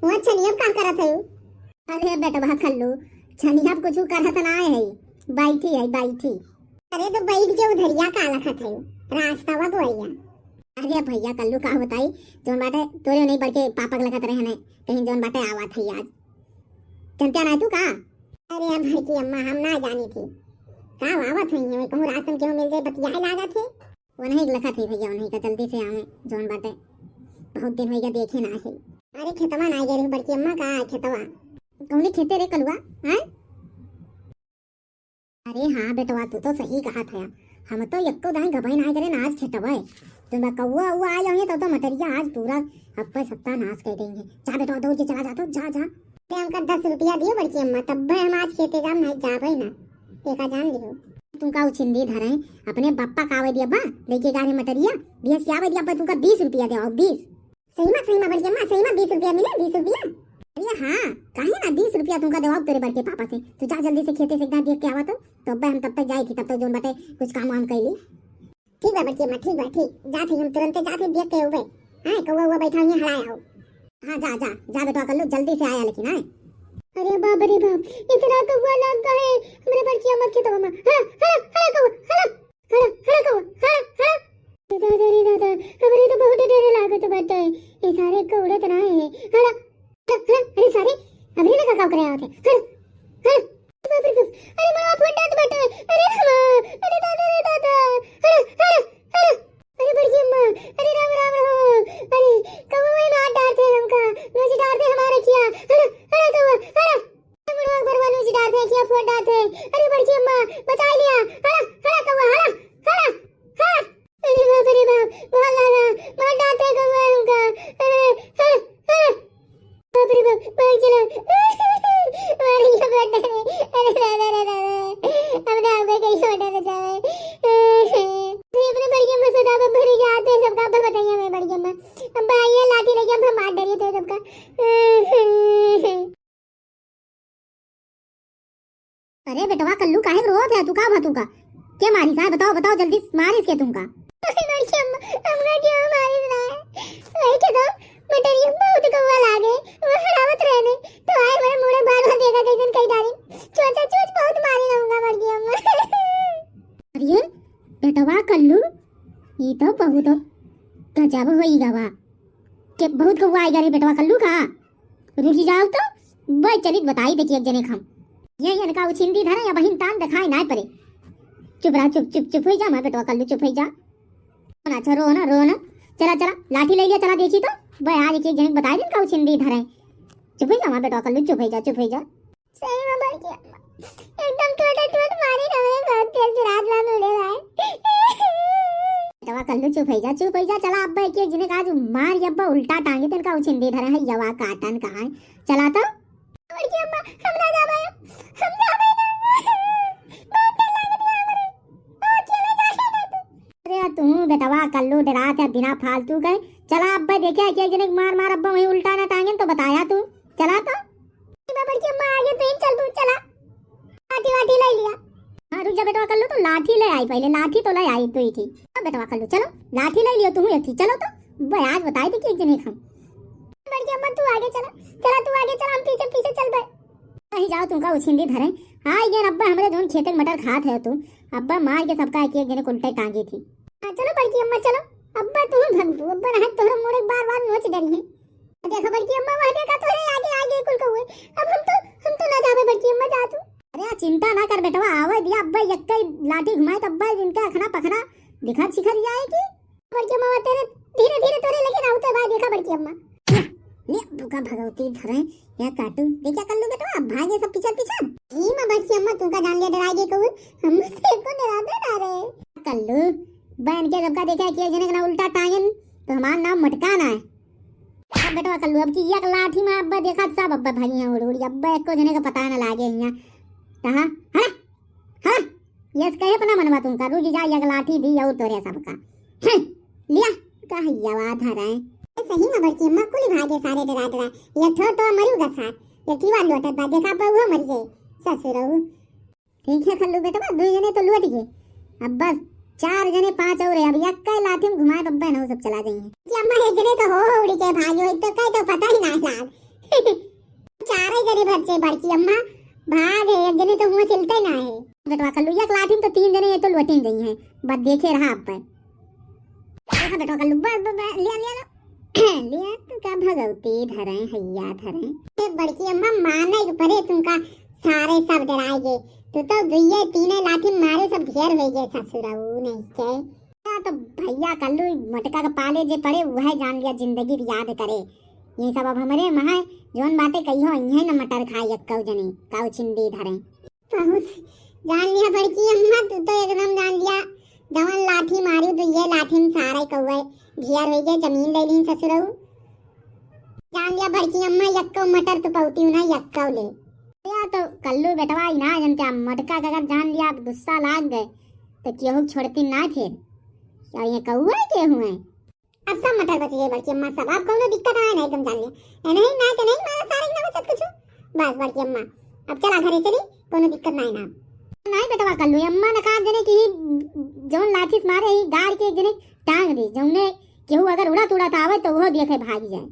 वो छनियब का करत है। अरे बेटवा खल्लू छनियब कुछ करत ना है, बैठी है बैठी। अरे तो बैठ के उधरिया का लखत है रास्ता वा तो आइया। अरे भैया कल्लू का बताई जोन बाटे तोरे नहीं बढ़ के पापा के लगत रहे ने कहीं जोन बाटे आवत है आज चलते ना तू का। अरे भाई की अम्मा हम ना जानी थी का आवत है मैं कहूं रास्ते क्यों मिल जाए बतियाए लागत है वो नहीं लखा थी भैया उन्हीं का जल्दी से आवे जोन बाटे बहुत दिन हो गया देखे ना है। अरे खेतवा ना गए बड़की अम्मा का खेतवा कौन खेते रे कलुआ हैं। अरे हाँ बेटवा तू तो सही कहा था हम तो यक्को दाई गबाई ना करे नाच खेतवा तो मैं कौआ हुआ आ जाएंगे तो मटरिया आज पूरा अब्बा सत्ता नाश कर देंगे। जा बेटा दौड़ के चला जा तो जा जा ते हमका 10 रुपया दियो बड़की अम्मा तब हम आज खेते जाम नहीं जा भाई ना देखा जान लियो तुमका उछिंदी धरे अपने पप्पा का आवे दिया बा लेके गाने मटरिया 20 आवे दिया बा तुमका 20 रुपया दे 20 सही में बड़की अम्मा सही में 20 रुपया मिले 20 रुपया। अरे हाँ काहे ना 20 रुपया तुमका देवाओ तेरे बड़के पापा से तू जा जल्दी से खेते से देख के आवा तो अब्बा हम तब तक जाए थी तब तक जोन बाटे कुछ काम वाम कैली। ठीक है बच्ची अम्मा ठीक है ठीक जाते हम तुरंत जाते देख के उबे हां कौवा हुआ बैठा हुआ हड़ाया हो। हां जा जा जा बेटा कर लो जल्दी से आया लेकिन हां। अरे बाप रे बाप इतना कौवा लग गए मेरे बच्ची अम्मा के तो अम्मा हड़ा हड़ा हड़ा कौवा हड़ा हड़ा हड़ा कौवा हड़ा हड़ा दादा रे दादा हमारे तो बहुत डर लागत बाटे ये सारे कौड़े तना है हड़ा हड़ा अरे सारे अभी ना का करे आते हड़ा हड़ा बाप रे बाप अरे मां फटत बाटे अरे मां अरे दादा रे दादा हड़ा हड़ा हड़ा अरे बड़की अम्मा अरे राम राम राम अरे कौवा में मार डालते हमका नोच डालते हमारे किया हड़ा हड़ा कौवा हड़ा मुड़वा भरवा नोच डालते किया फोड़ डालते अरे बड़की अम्मा बचा लिया हड़ा हड़ा कौवा हड़ा हड़ा हड़ा अरे बाप बहुत लगा मार डालते कौवा हमका अरे हड़ा हड़ा बाप रे बाप भाग चला मार गया बेटा अरे दादा रे दादा हमने आगे कहीं छोड़ बचाए अपने बड़ी अम्मा से दादा भरी जाते सबका अब बताइए मैं बड़ी अम्मा अब आइए लाठी लेके हम मार डरिए थे सबका। अरे बेटवा कल्लू काहे रो थे तू का भातू का क्या मारी सा बताओ बताओ जल्दी मारिस के तुमका। बड़ी अम्मा हमका क्यों मारिस ना वही के तो मटरिया बहुत कौवा लागे वो हड़ावत रहने तो आए मेरे मुंह में बार बार देखा कैसन कई डाली चोचा चोच बहुत मारी रहूंगा बड़ी अम्मा। अरे बेटवा कल्लू ये तो बहुत गजब होई गवा के बहुत कौवा आएगा रे बेटवा कल्लू का रुक जाओ तो भाई चलित बताई देखिए एक जने हम ये इनका उछिंदी धरा या बहिन तान दिखाई ना पड़े चुप रहा चुप चुप चुप हो जा मैं बेटवा कल्लू चुप हो जा अच्छा रो ना चला चला लाठी ले लिया चला देखी तो भाई आज एक जने बताई दिन का उछिंदी धरा चुप हो जा मैं बेटवा कल्लू चुप हो जा सही में बढ़ गया एकदम टोट मारी रहे बहुत तेज रात रात उड़े भाई बेटवा कल्लू चुप हो जा चला अब्बा एक जने का आज मार अब्बा उल्टा टांगे तेन का उछिंदी धरा है यवा काटन कहां चला तो बड़ी अम्मा हम ना जा भाई हम जा भाई ना बहुत डर लग रहा है बहुत चले जा अरे तू बेटवा कल्लू डरात है बिना फालतू गए चला अब्बा देखा एक जने मार अब्बा वही उल्टा ना टांगे तो बताया तू चला तो बड़ी अम्मा आगे पेन चल तू चला लाठी वाठी ले लिया। हां रुक जा बेटवा कल्लू तो लाठी ले आई पहले लाठी तो ले आई तू ही थी बेटवा कल्लू चलो लाठी ले लियो तुम एक थी चलो तो भाई आज बताई थी कि एक जने हम बड़ी अम्मा तू आगे चला चला तू आगे चला हम पीछे पीछे चल भाई कहीं जाओ तुमका उछिंदी धरे हां ये अब्बा हमरे जोन खेत में मटर खात है तू अब्बा मार के सबका एक जने उल्टे टांगी थी। हां चलो बड़ी अम्मा चलो अब्बा तू भग दो अब्बा रहा तोहरा मोड़े बार-बार नोच डरी है देखो बड़ी अम्मा वहां देखा तोरे आगे कुल कौवे अब हम तो ना जावे बड़ी अम्मा जा तू। अरे चिंता ना कर बेटवा आवे दिया अब्बा यक्का लाठी घुमाए तब अब्बा इनका अखना पखना दिखा सिखर जाएगी बड़ी अम्मा तेरे धीरे तोरे लेकिन आउते भाई देखा बड़ी अम्मा ले तुका भगवती धरे या काटू देखा कर लो बेटवा भागे सब पीछे ई मां बड़ी अम्मा तुका जान ले डराएगी कौन हम से को डरा दे ना रे कल्लू बहन के सबका देखा कि जने का उल्टा टांगन तो हमारा नाम मटकाना है अब बेटवा कल्लू अब की एक लाठी में अब्बा देखा सब अब्बा भागी हैं उड़ अब्बा एक को जने का पता ना लागे यहां कहा हड़ा हड़ा यस कहे अपना मनवा तुमका रुक जा एक लाठी दी और तोरे सबका लिया कहिया बात है सही में बड़की अम्मा कुली भागे सारे डरा ये ठोटो मरूगा साथ ये कीवा लोटत बा देखा बा वो मर गए ससुरऊ ठीक है कल्लू बेटवा दो जने तो लौट गए अब बस 4 जने 5 और है अब एक का लाठी में घुमाए बब्बा ना सब चला जाएंगे कि अम्मा एक जने तो हो उड़ी के भागियो तो कहीं तो पता ही ना लाग चारे जने बच्चे बड़की अम्मा भाग है, एक जने तो मुंह चलते ना है। बेटवा कल्लू एक लाठी में तो 3 जने ये तो लौटें गई हैं, बस देखे रहा आप पर। देखा बेटवा कल्लू लिया लिया लिया तो का भगवती धरे हैया धरे। ये बड़की अम्मा माने परे तुमका सारे सब डराएगे, तो दुइये तीने लाठी मारे सब घेर हो गए ससुराऊ नहीं के। तो भैया कल्लू मटका का पाले जे पड़े वह जान लिया जिंदगी याद करे। ये सब अब हमारे महा जोन बातें कही हो इन्हें न मटर खाई यक्कौ जने काउ छिंदी धरे। बहुत जान लिया बड़की अम्मा, तू तो एकदम जान लिया। जवन लाठी मारी तो ये लाठी में सारे कौवे घेर हो गए, जमीन ले ली ससुराऊ। जान लिया बड़की अम्मा यक्कौ मटर तो पौती ना यक्कौ ले। या तो कल्लू बेटवा ही ना जनते मटका का अगर जान लिया गुस्सा लाग गए तो केहू छोड़ती ना फिर। और ये कौवा के हुए अब सब मटर बच गए बड़की अम्मा सब। अब कोनो दिक्कत आए ना एकदम जान लिया नहीं ना तो नहीं मारा सारे ना बचत कुछ बस बड़की अम्मा। अब चला घरे चली, कोनो दिक्कत नहीं ना। नहीं बेटवा कल्लू अम्मा ने कहा जने की जोन लाठी से मारे ही गाड़ के जने टांग दी, जौने केहू अगर उड़ा तुड़ा आवे तो वो देखे भाग जाए।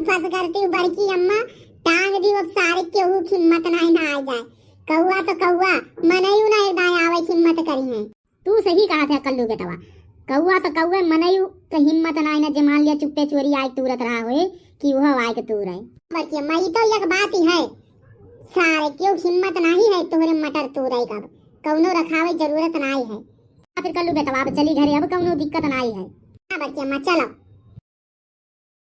बस करती हूँ बड़की अम्मा, टांग दी अब सारे केहू हिम्मत नहीं ना आ जाए। कौवा तो कौवा मनयू ना एक दाएं आवे हिम्मत करी है। तू सही कहा था कल्लू बेटवा, कौवा तो कौवे मनयू तो हिम्मत नहीं ना। जमान लिया चुप्पे चोरी आए तुरत रहा होए कि वह आए के तू रहे। बड़की अम्मा ये तो एक बात ही है, सारे क्यों हिम्मत नहीं है तोहरे मटर तू रही कब कौनो रखावे जरूरत नहीं है। फिर कल्लू बेटवा अब चली घरे, अब कौनो दिक्कत नहीं है। बड़की अम्मा चलो।